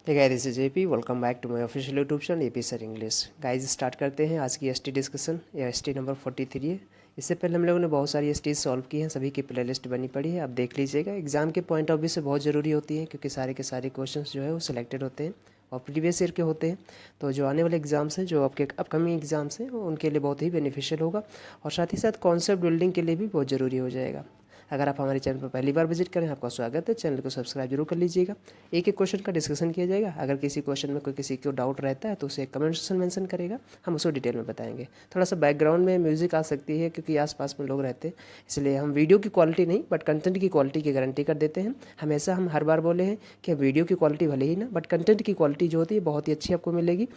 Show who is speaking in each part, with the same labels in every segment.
Speaker 1: Hey guys, this is JP. Welcome back to my official YouTube channel AP sir English. Guys start करते हैं आज की ST discussion. यह ST number 43 है। इससे पहले हम लोगों ने बहुत सारी एसटी सॉल्व की हैं, सभी की प्लेलिस्ट बनी पड़ी है, आप देख लीजिएगा। एग्जाम के पॉइंट ऑफ व्यू से बहुत ज़रूरी होती है क्योंकि सारे के सारे क्वेश्चंस जो है वो सिलेक्टेड होते हैं और प्रीवियस ईयर के होते हैं। तो जो आने वाले एग्जाम्स हैं, जो आपके अपकमिंग एग्जाम्स हैं, उनके लिए बहुत ही बेनिफिशियल होगा और साथ ही साथ कॉन्सेप्ट बिल्डिंग के लिए भी बहुत ज़रूरी हो जाएगा। अगर आप हमारे चैनल पर पहली बार विजिट करें, आपका स्वागत है। चैनल को सब्सक्राइब जरूर कर लीजिएगा। एक एक क्वेश्चन का डिस्कशन किया जाएगा। अगर किसी क्वेश्चन में कोई किसी को डाउट रहता है तो उसे कमेंट सेक्शन मेंशन करेगा, हम उसको डिटेल में बताएंगे। थोड़ा सा बैकग्राउंड में म्यूजिक आ सकती है क्योंकि आसपास में लोग रहते हैं, इसलिए हम वीडियो की क्वालिटी नहीं बट कंटेंट की क्वालिटी की गारंटी कर देते हैं। हमेशा हम हर बार बोले हैं कि वीडियो की क्वालिटी भले ही ना, बट कंटेंट की क्वालिटी जो होती है बहुत ही अच्छी आपको मिलेगी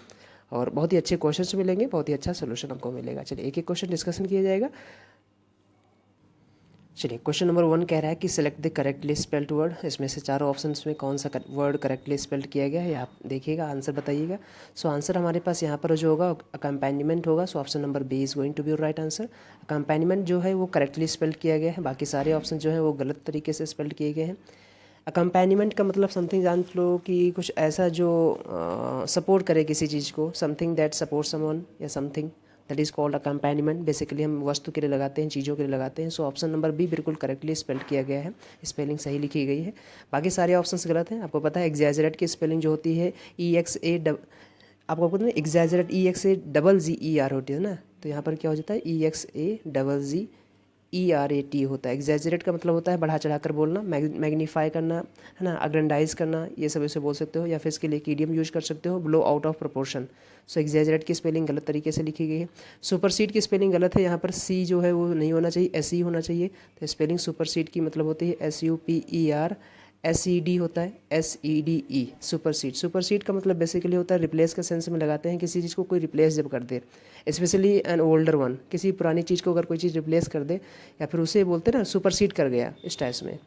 Speaker 1: और बहुत ही अच्छे क्वेश्चंस मिलेंगे, बहुत ही अच्छा सोल्यूशन आपको मिलेगा। चलिए एक एक क्वेश्चन डिस्कशन किया जाएगा। चलिए क्वेश्चन नंबर 1 कह रहा है कि select the correctly spelled word. इसमें से चारों ऑप्शंस में कौन सा वर्ड करेक्टली स्पेल्ड किया गया है आप देखिएगा, आंसर बताइएगा। सो आंसर हमारे पास यहाँ पर जो होगा अकम्पैनिमेंट होगा। So option number B is going to be right answer. Accompaniment जो है वो करेक्टली स्पेल्ड किया गया है, बाकी सारे ऑप्शन जो है वो गलत तरीके से स्पेल्ड किए गए हैं। अकम्पैनिमेंट का मतलब समथिंग जान लो कि कुछ ऐसा जो सपोर्ट करे किसी चीज़ को, समथिंग दैट सपोर्ट समवन या something that is called accompaniment. Basically हम वस्तु के लिए लगाते हैं, चीज़ों के लिए लगाते हैं। सो ऑप्शन नंबर बी बिल्कुल करेक्टली स्पेल्ड किया गया है, स्पेलिंग सही लिखी गई है। बाकी सारे ऑप्शंस गलत हैं। आपको पता है एग्जैजरेट की स्पेलिंग जो होती है आपको पता है एग्जैजरेट EXAGER होती है ना, तो यहाँ पर क्या हो जाता है EXAGERAT होता है। एग्जैजरेट का मतलब होता है बढ़ा चढ़ा कर बोलना, मैग्नीफाई करना, है ना, अग्रेंडाइज करना, ये सब इसे बोल सकते हो। या फिर इसके लिए एक इडियम यूज कर सकते हो, blow out of proportion. So exaggerate की स्पेलिंग गलत तरीके से लिखी गई है। सुपरसीड की स्पेलिंग गलत है, यहाँ पर सी जो है वो नहीं होना चाहिए, SE होना चाहिए। तो स्पेलिंग सुपरसीड की मतलब होती है SUPER, SED होता है SEDE। सुपरसीड, सुपरसीड का मतलब बेसिकली होता है रिप्लेस का सेंस में लगाते हैं, किसी चीज़ को कोई रिप्लेस जब कर दे, स्पेशली एन ओल्डर वन, किसी पुरानी चीज़ को अगर कोई चीज़ रिप्लेस कर दे या फिर उसे बोलते हैं ना सुपरसीड कर गया, इस टाइप्स में।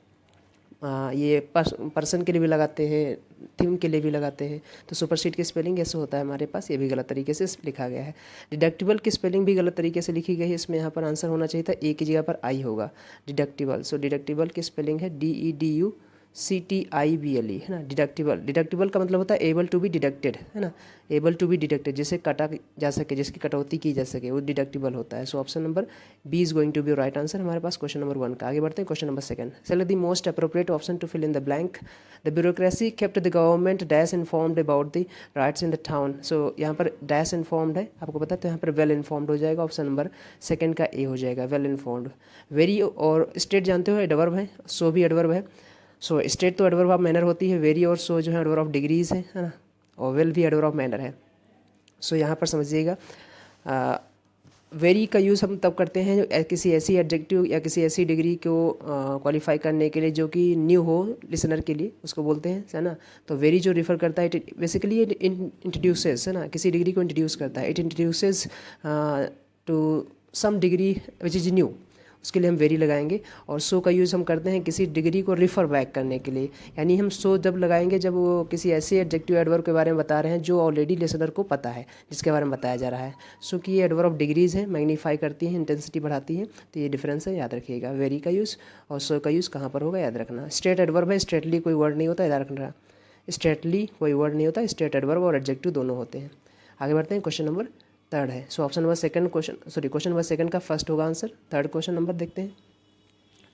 Speaker 1: ये पर्सन के लिए भी लगाते हैं, थिंग के लिए भी लगाते हैं। तो सुपरसीड की स्पेलिंग ऐसे होता है हमारे पास, ये भी गलत तरीके से लिखा गया है। डिडक्टिबल की स्पेलिंग भी गलत तरीके से लिखी गई है। इसमें यहाँ पर आंसर होना चाहिए था ए की जगह पर आई होगा, डिडक्टिबल। सो डिडक्टिबल की स्पेलिंग है DEDUCTIBLE, है ना, डिडक्टिबल। डिडक्टिबल का मतलब होता है एबल टू बी डिडक्टेड, है ना, एबल टू बी डिडक्टेड, जिसे काटा जा सके, जिसकी कटौती की जा सके, वो डिडक्टिबल होता है। So option number B is going to be right answer हमारे पास क्वेश्चन नंबर 1 का। आगे बढ़ते हैं question number 2। Select the most appropriate option to fill in the blank. The bureaucracy kept the government dash informed about the riots in the town. So यहाँ पर dash informed है, आपको पता है, तो यहाँ पर वेल इन्फॉर्म्ड हो जाएगा। ऑप्शन नंबर 2 का ए हो जाएगा, वेल इन्फॉर्म्ड। वेरी और स्टेट जानते हो एडवर्ब है, सो भी एडवर्ब है। सो स्टेट तो एडवर्ब ऑफ मैनर होती है, वेरी और सो जो है एडवर्ब ऑफ डिग्रीज है ना, और वेल भी एडवर्ब ऑफ मैनर है। सो यहाँ पर समझिएगा वेरी का यूज़ हम तब करते हैं किसी ऐसी एडजेक्टिव या किसी ऐसी डिग्री को क्वालिफाई करने के लिए जो कि न्यू हो लिसनर के लिए, उसको बोलते हैं, है ना। तो वेरी जो रिफ़र करता है, बेसिकली इट इंट्रोड्यूसेस, है ना, किसी डिग्री को इंट्रोड्यूस करता है। It introduces to some degree which is new, उसके लिए हम वेरी लगाएंगे। और सो का यूज़ हम करते हैं किसी डिग्री को रिफ़र बैक करने के लिए, यानी हम सो जब लगाएंगे जब वो किसी ऐसे एडजेक्टिव एडवर्ब के बारे में बता रहे हैं जो ऑलरेडी लिसनर को पता है, जिसके बारे में बताया जा रहा है। सो कि ये एडवर्ब ऑफ डिग्रीज है, मैग्नीफाई करती हैं, इंटेंसिटी बढ़ाती हैं, तो ये डिफरेंस है, याद रखिएगा। वेरी का यूज़ और सो का यूज़ कहाँ पर होगा, याद रखना। स्ट्रेट एडवर्ब है, स्ट्रेटली कोई वर्ड नहीं होता, याद रखना। स्ट्रेटली कोई वर्ड नहीं होता, स्ट्रेट एडवर्ब और एडजेक्टिव दोनों होते हैं। आगे बढ़ते हैं, क्वेश्चन नंबर 3 है। So option number 2 question number 2 का फर्स्ट होगा आंसर। 3 क्वेश्चन नंबर देखते हैं।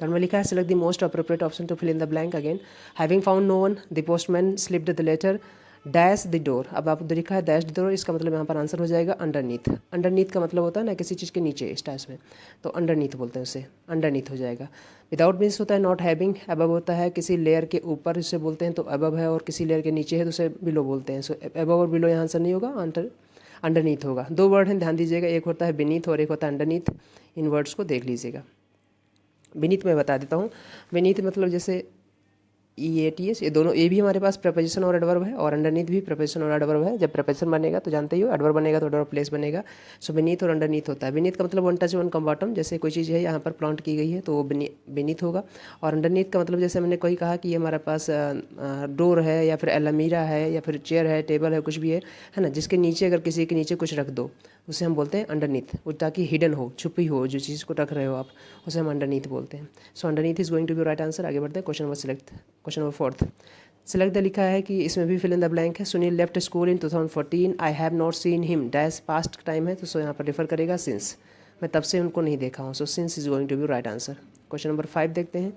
Speaker 1: थर्ड में लिखा है select the most appropriate option to fill in the blank. Again having found no one the postman slipped the letter dash the door. अब आपको लिखा है डैश द डोर, इसका मतलब यहाँ पर आंसर हो जाएगा अंडरनीथ। अंडरनीथ का मतलब होता है ना किसी चीज़ के नीचे, इस टाइप में, तो अंडरनीथ बोलते हैं उसे, अंडरनीथ हो जाएगा। विदाउट मीन्स होता है नॉट हैविंग। अबव होता है किसी लेयर के ऊपर, इसे बोलते हैं, तो अबव है, और किसी लेयर के नीचे है तो उसे बिलो बोलते हैं। सो अबव और बिलो यहाँ आंसर नहीं होगा, अंडरनीथ होगा। 2 वर्ड हैं, ध्यान दीजिएगा, एक होता है बीनीथ और एक होता है अंडरनीथ। इन वर्ड्स को देख लीजिएगा। विनीत मैं बता देता हूँ। विनीत मतलब जैसे EATS, ये दोनों, ये भी हमारे पास प्रपोजिशन और एडवर्ब है, और अंडरनीथ भी प्रपोजिशन और एडवर्ब है। जब प्रपोजिशन बनेगा तो जानते ही हो, एडवर्ब बनेगा तो एडवर्ब प्लेस बनेगा। सो बीनीथ और अंडरनीथ होता है। बीनीथ का मतलब वन टच वन कम बॉटम, जैसे कोई चीज़ है यहाँ पर प्लांट की गई है तो वो बीनीथ होगा। और अंडरनीथ का मतलब जैसे मैंने कोई कहा कि ये हमारे पास डोर है या फिर अलमीरा है या फिर चेयर है, टेबल है, कुछ भी है ना, जिसके नीचे अगर किसी के नीचे कुछ रख दो उसे हम बोलते हैं अंडरनीथ, ताकि हिडन हो, छुपी हो, जो चीज़ को रख रहे हो आप, उसे हम अंडरनीथ बोलते हैं। So underneath is going to be right answer. आगे बढ़ते हैं, क्वेश्चन नंबर 4। सेलेक्ट द लिखा है कि इसमें भी फिल इन द ब्लैंक है। Sunil left school in 2014, I have not seen him, dash past time है तो सो यहाँ पर रेफर करेगा सिंस, मैं तब से उनको नहीं देखा हूँ, so since is going to be right answer. Question number 5 देखते हैं।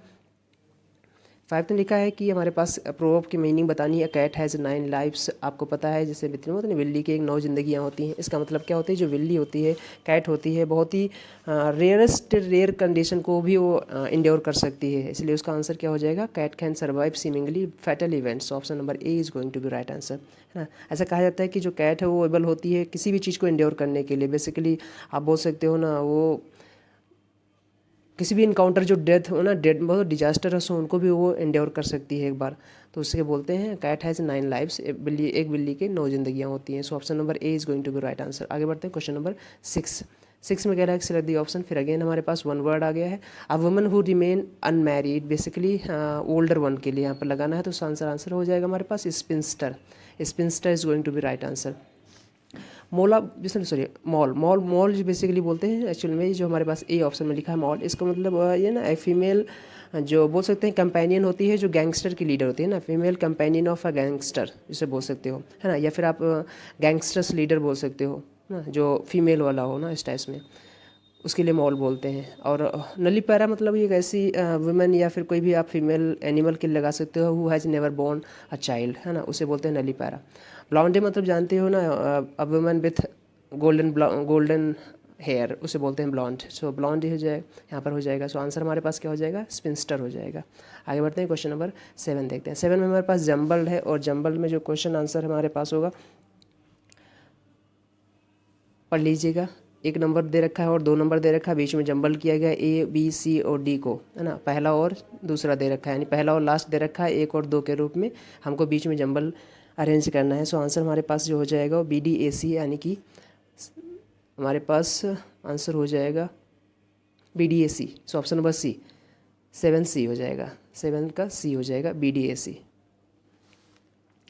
Speaker 1: 5 में लिखा है कि हमारे पास प्रोवर्ब की मीनिंग बतानी है। कैट हैज़ 9 लाइफ्स, आपको पता है जैसे बिल्ली होती है, बिल्ली की एक 9 जिंदगियाँ होती हैं। इसका मतलब क्या होती है, जो बिल्ली होती है, कैट होती है, बहुत ही रेयर कंडीशन को भी वो इंड्योर कर सकती है, इसलिए उसका आंसर क्या हो जाएगा, cat can survive seemingly fatal events. Option number A is going to be right answer, है ना। ऐसा कहा जाता है कि जो कैट है वो एबल होती है किसी भी चीज़ को इंड्योर करने के लिए। बेसिकली आप बोल सकते हो ना, वो किसी भी इनकाउंटर जो डेथ हो ना, डेथ बहुत डिजास्टर हो, उनको भी वो एंड्योर कर सकती है एक बार, तो उसके बोलते हैं कैट हैज़ 9 लाइफ्स, एक बिल्ली के 9 जिंदगियाँ होती हैं। So option number A is going to be right answer. आगे बढ़ते हैं क्वेश्चन नंबर 6 में कह रहा है सिलेक्ट दी ऑप्शन। फिर अगेन हमारे पास वन वर्ड आ गया है, a woman who remain unmarried, basically older one के लिए यहाँ पर लगाना है, तो आंसर हो जाएगा हमारे पास spinster. Spinster is going to be right answer. मोला सॉरी मॉल जो बेसिकली बोलते हैं एक्चुअल में, जो हमारे पास ए ऑप्शन में लिखा है मॉल, इसका मतलब ये ना ए फीमेल जो बोल सकते हैं कंपेनियन होती है, जो गैंगस्टर की लीडर होती है ना, female companion of a gangster इसे बोल सकते हो, है ना, या फिर आप गैंगस्टर्स लीडर बोल सकते हो ना, जो फीमेल वाला हो ना इस टाइप में, उसके लिए मॉल बोलते हैं। और नलीपैरा मतलब ये एक ऐसी वुमेन या फिर कोई भी आप फीमेल एनिमल के लिए लगा सकते हो, who has never born a child, है ना, उसे बोलते हैं नलीपैरा। ब्लॉन्डे मतलब जानते हो ना, a women with golden hair, उसे बोलते हैं ब्लॉन्ड। सो ब्लॉन्ड ही हो जाए यहाँ पर हो जाएगा। सो आंसर हमारे पास क्या हो जाएगा, स्पिंस्टर हो जाएगा। आगे बढ़ते हैं क्वेश्चन नंबर 7 देखते हैं। 7 में हमारे पास जंबल है, और जंबल में जो क्वेश्चन आंसर हमारे पास होगा पढ़ लीजिएगा। 1 नंबर दे रखा है और 2 नंबर दे रखा है, बीच में जंबल किया गया ए बी सी और डी को, है ना, पहला और दूसरा दे रखा है, यानी पहला और लास्ट दे रखा है 1 और 2 के रूप में, हमको बीच में जंबल अरेंज करना है। सो आंसर हमारे पास जो हो जाएगा वो बी डी ए सी, यानी कि हमारे पास आंसर हो जाएगा B D A C. So option number C 7 C हो जाएगा, 7 का सी हो जाएगा बी डी ए सी।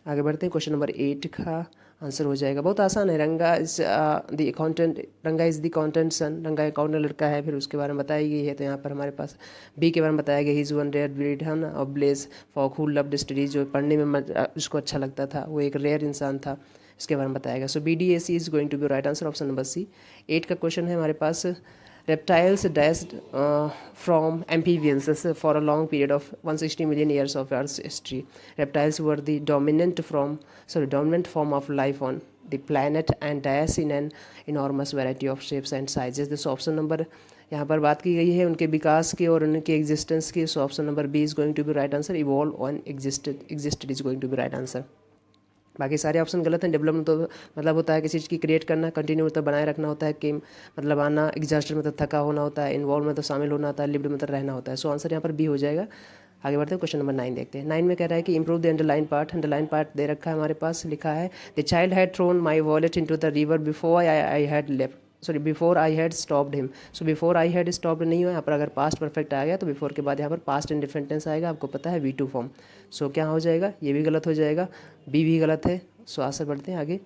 Speaker 1: आगे बढ़ते हैं क्वेश्चन नंबर 8 का आंसर हो जाएगा, बहुत आसान है। रंगा इज द अकाउंटेंट, रंगा इज द अकाउंटेंट सन, रंगा अकाउंटेंट लड़का है, फिर उसके बारे में बताई गई है, तो यहाँ पर हमारे पास बी के बारे में बताया गया, हिज वन रेयर ब्रीड, है ना, और bless folk who loved studies, जो पढ़ने में उसको अच्छा लगता था, वो एक रेयर इंसान था, इसके बारे में बताया गया। So B D A C is going to be right answer, option number C. 8 का क्वेश्चन है हमारे पास, reptiles dashed from amphibians for a long period of 160 million years of Earth's history. Reptiles were the dominant form of life on the planet and dash in an enormous variety of shapes and sizes. This option number यहाँ पर बात की गई है उनके विकास की और उनके एग्जिस्टेंस की। So option number B is going to be right answer, evolve on existed is going to be right answer. बाकी सारे ऑप्शन गलत हैं। डेवलपमेंट तो मतलब होता है किसी चीज़ की क्रिएट करना, कंटिन्यू मतलब बनाए रखना होता है, कि मतलब आना, एग्जॉस्टेड मतलब थका होना होता है, इन्वॉल्व में तो शामिल होना होता है, लिव्ड मतलब रहना होता है। सो आंसर यहाँ पर बी हो जाएगा। आगे बढ़ते हैं क्वेश्चन नंबर 9 देखते हैं। 9 में कह रहा है कि improve the underline part. Underline part दे रखा है हमारे पास, लिखा है the child had thrown my wallet into the river before I had left, sorry before I had stopped him. So before I had stopped नहीं हो, यहाँ पर अगर पास्ट परफेक्ट आ गया तो बिफोर के बाद यहाँ पर पास्ट इंडिफरेंट टेंस आएगा, आपको पता है V2 फॉर्म। सो क्या हो जाएगा, ये भी गलत हो जाएगा, बी भी गलत है। सो आंसर बढ़ते हैं आगे।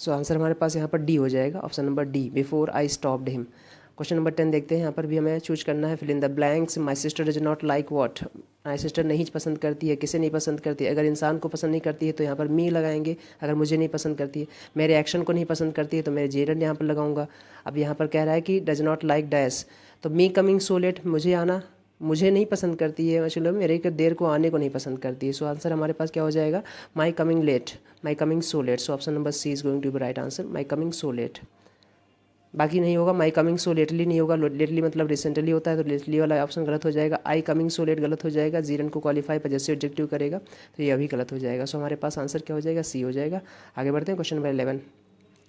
Speaker 1: सो आंसर हमारे पास यहाँ पर डी हो जाएगा, option number D, before I stopped him. Question number 10 देखते हैं। यहाँ पर भी हमें चूज करना है, fill in the blanks. My sister does not like what, my sister नहीं पसंद करती है, किसे नहीं पसंद करती है। अगर इंसान को पसंद नहीं करती है तो यहाँ पर मी लगाएंगे, अगर मुझे नहीं पसंद करती है। मेरे एक्शन को नहीं पसंद करती है तो मेरे जेरन यहाँ पर लगाऊंगा। अब यहाँ पर कह रहा है कि डज नॉट लाइक डैश, तो मी कमिंग सो लेट, मुझे आना, मुझे नहीं पसंद करती है, मतलब मेरे देर को आने को नहीं पसंद करती है। सो आंसर हमारे पास क्या हो जाएगा, my coming late, my coming so late. So option number C is going to be right answer, my coming so late. बाकी नहीं होगा, माई कमिंग सो लेटली नहीं होगा, लेटली मतलब रिसेंटली होता है, तो लेटली वाला ऑप्शन गलत हो जाएगा। आई कमिंग सो लेट गलत हो जाएगा, जीरन को क्वालिफाई पजेसिव एडजेक्टिव करेगा, तो ये अभी गलत हो जाएगा। सो हमारे पास आंसर क्या हो जाएगा, सी हो जाएगा। आगे बढ़ते हैं question number 11।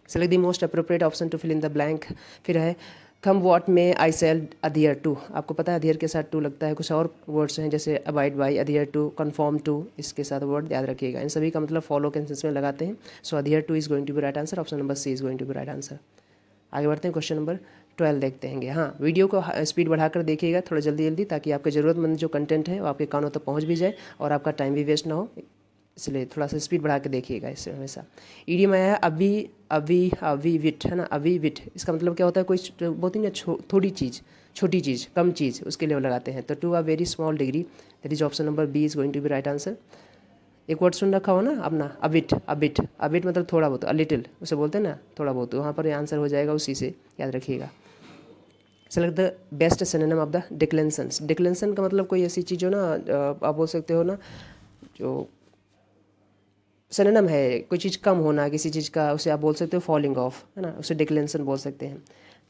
Speaker 1: Select the most appropriate option to fill in the blank. फिर है कम वॉट में आई सेल अधियर टू, आपको पता है अधियर के साथ टू लगता है। कुछ और वर्ड्स हैं जैसे abide by, adhere to, conform to, इसके साथ वर्ड याद रखिएगा, इन सभी का मतलब फॉलो के सेंस में लगाते हैं। So adhere to is going to be right answer, option number C is going to be right answer. आगे बढ़ते हैं क्वेश्चन नंबर 12 देखते हैं। हाँ, वीडियो को स्पीड बढ़ाकर देखिएगा थोड़ा जल्दी जल्दी, ताकि आपके ज़रूरतमंद जो कंटेंट है वो आपके कानों तक पहुँच भी जाए और आपका टाइम भी वेस्ट ना हो। इसलिए थोड़ा सा स्पीड बढ़ा के देखिएगा इससे हमेशा। ईडियम आया है अभी, अभी, अभी विट, है ना, अभी विट। इसका मतलब क्या होता है, कोई बहुत ही ना थोड़ी चीज़, छोटी चीज़, कम चीज़, उसके लिए लगाते हैं। तो to a very small degree, that is option number B is going to be right answer. एक वर्ड सुन रखा हो ना अपना, अबिट, अबिट, अबिट मतलब थोड़ा बहुत, अ लिटिल उसे बोलते हैं ना, थोड़ा बहुत, वहाँ पर आंसर हो जाएगा उसी से, याद रखिएगा। Select the best synonym of the declensions. Declension का मतलब कोई ऐसी चीज़ हो ना, आप बोल सकते हो ना, जो सिनोनिम है, कोई चीज़ कम होना किसी चीज़ का, उसे आप बोल सकते हो फॉलिंग ऑफ, है ना, उसे डिक्लेंसन बोल सकते हैं।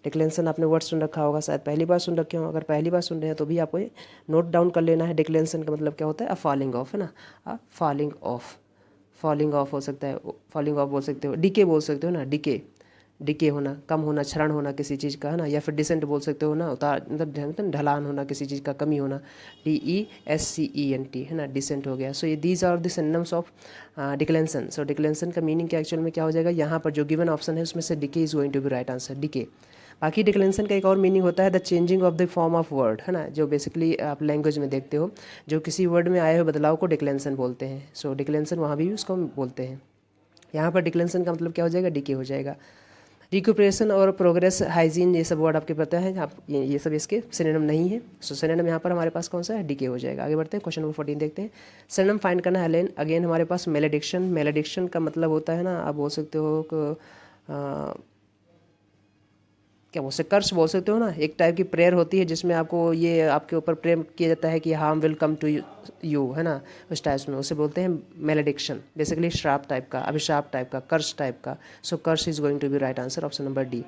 Speaker 1: डिक्लेंसन आपने वर्ड सुन रखा होगा, शायद पहली बार सुन रखे हो। अगर पहली बार सुन रहे हैं तो भी आपको नोट डाउन कर लेना है। डिक्लेंसन का मतलब क्या होता है, अ फॉलिंग ऑफ, है ना, अ फॉलिंग ऑफ, फॉलिंग ऑफ हो सकता है, फॉलिंग ऑफ बोल सकते हो। डीके बोल सकते हो ना, डीके, डीके होना, कम होना, क्षरण होना किसी चीज़ का, है ना, या फिर डिसेंट बोल सकते हो ना, उतार मतलब ढलान होना किसी चीज़ का, कमी होना, DESCENT, है ना, डिसेंट हो गया। सो ये these are the synonyms of declension. So declension का मीनिंग क्या एक्चुअल में क्या हो जाएगा, यहाँ पर जो गिवन ऑप्शन है उसमें से decay is going to be right answer, decay. बाकी डिक्लेंसन का एक और मीनिंग होता है the changing of the form of word, है ना, जो बेसिकली आप लैंग्वेज में देखते हो, जो किसी वर्ड में आए हुए बदलाव को डिक्लेंसन बोलते हैं। सो डिक्लेंसन वहाँ भी उसको बोलते हैं। यहाँ पर डिक्लेंसन का मतलब क्या हो जाएगा, डीके हो जाएगा। रिक्यूपरेशन और प्रोग्रेस, हाइजीन, ये सब वर्ड आपके पता है, आप ये सब इसके सिनोनिम नहीं है। सो सिनोनिम यहाँ पर हमारे पास कौन सा है, डीके हो जाएगा। आगे बढ़ते हैं, क्वेश्चन नंबर 14 देखते हैं। सिनोनिम फाइंड करना है। अगेन हमारे पास मेलेडिक्शन। मेलेडिक्शन का मतलब होता है ना, आप बोल सकते हो क्या बोल सकते, कर्स बोल सकते हो ना, एक टाइप की प्रेयर होती है जिसमें आपको ये आपके ऊपर प्रेयर किया जाता है कि harm will come to you, है ना, उस टाइप में, उसे बोलते हैं मेलेडिक्शन। बेसिकली श्राप टाइप का, अभिशाप टाइप का, कर्स टाइप का। So curse is going to be right answer, option number D.